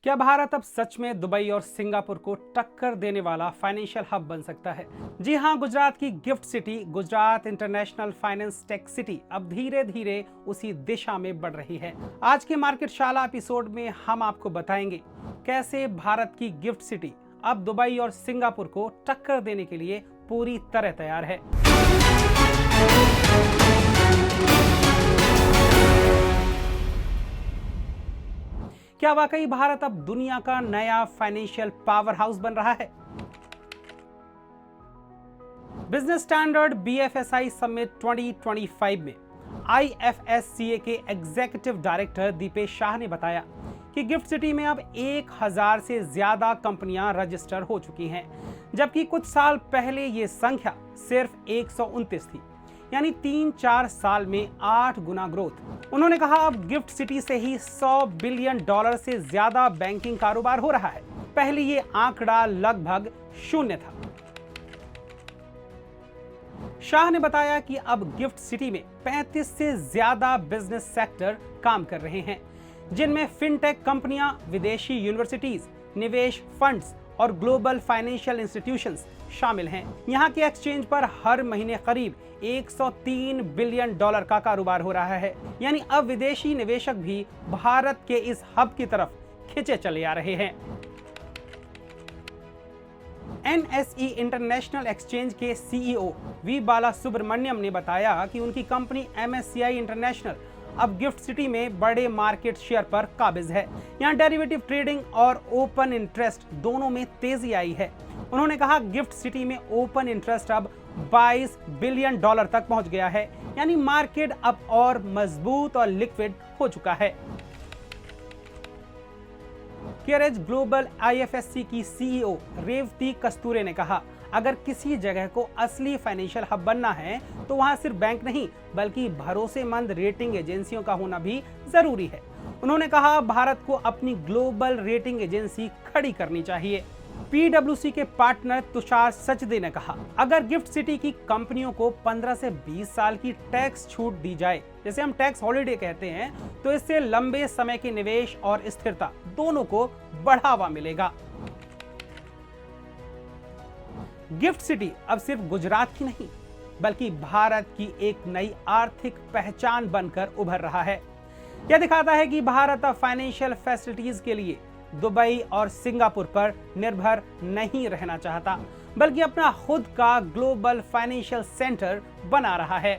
क्या भारत अब सच में दुबई और सिंगापुर को टक्कर देने वाला फाइनेंशियल हब बन सकता है? जी हां, गुजरात की gift city, Gujarat international finance tech city अब धीरे धीरे उसी दिशा में बढ़ रही है। आज के मार्केट शाला एपिसोड में हम आपको बताएंगे कैसे भारत की गिफ्ट सिटी अब दुबई और सिंगापुर को टक्कर देने के लिए पूरी तरह तैयार है। क्या वाकई भारत अब दुनिया का नया फाइनेंशियल पावर हाउस बन रहा है? बिजनेस स्टैंडर्ड BFSI समिट 2025 में IFSCA के एग्जीक्यूटिव डायरेक्टर दीपेश शाह ने बताया कि गिफ्ट सिटी में अब 1000 से ज्यादा कंपनियां रजिस्टर हो चुकी हैं, जबकि कुछ साल पहले ये संख्या सिर्फ 129 थी, यानी 3-4 साल में 8 गुना ग्रोथ। उन्होंने कहा अब गिफ्ट सिटी से ही $100 बिलियन से ज्यादा बैंकिंग कारोबार हो रहा है। पहले ये आंकड़ा लगभग 0 था। शाह ने बताया कि अब गिफ्ट सिटी में 35 से ज्यादा बिजनेस सेक्टर काम कर रहे हैं, जिनमें फिनटेक कंपनियां, विदेशी यूनिवर्सिटीज, निवेश फंड्स और ग्लोबल फाइनेंशियल इंस्टीट्यूशंस शामिल हैं। यहाँ के एक्सचेंज पर हर महीने करीब $103 बिलियन का कारोबार हो रहा है, यानी अब विदेशी निवेशक भी भारत के इस हब की तरफ खिंचे चले आ रहे हैं। NSE इंटरनेशनल एक्सचेंज के CEO वी बाला सुब्रमण्यम ने बताया कि उनकी कंपनी MSCI इंटरनेशनल अब गिफ्ट सिटी में बड़े मार्केट शेयर पर काबिज है। यहाँ डेरिवेटिव ट्रेडिंग और ओपन इंटरेस्ट दोनों में तेजी आई है। उन्होंने कहा गिफ्ट सिटी में ओपन इंटरेस्ट अब $22 बिलियन तक पहुंच गया है, यानी मार्केट अब और मजबूत और लिक्विड हो चुका है। केरेज ग्लोबल IFSC की CEO रेवती कस्तूरे ने कहा, अगर किसी जगह को असली फाइनेंशियल हब बनना है तो वहां सिर्फ बैंक नहीं बल्कि भरोसेमंद रेटिंग एजेंसियों का होना भी जरूरी है। उन्होंने कहा भारत को अपनी ग्लोबल रेटिंग एजेंसी खड़ी करनी चाहिए। PwC के पार्टनर तुषार सचदे ने कहा, अगर गिफ्ट सिटी की कंपनियों को 15 से 20 साल की टैक्स छूट दी जाए, जैसे हम टैक्स हॉलिडे कहते हैं, तो इससे लंबे समय के निवेश और स्थिरता दोनों को बढ़ावा मिलेगा। गिफ्ट सिटी अब सिर्फ गुजरात की नहीं बल्कि भारत की एक नई आर्थिक पहचान बनकर उभर रहा है। यह दिखाता है कि भारत अब फाइनेंशियल फैसिलिटीज के लिए दुबई और सिंगापुर पर निर्भर नहीं रहना चाहता, बल्कि अपना खुद का ग्लोबल फाइनेंशियल सेंटर बना रहा है।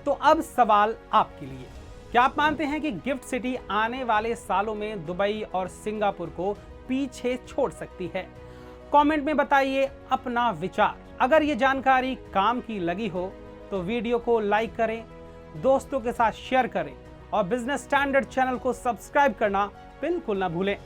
तो अब सवाल आपके लिए, क्या आप मानते हैं कि गिफ्ट सिटी आने वाले सालों में दुबई और सिंगापुर को पीछे छोड़ सकती है? कमेंट में बताइए अपना विचार। अगर ये जानकारी काम की लगी हो तो वीडियो को लाइक करें, दोस्तों के साथ शेयर करें और बिजनेस स्टैंडर्ड चैनल को सब्सक्राइब करना बिल्कुल ना भूलें।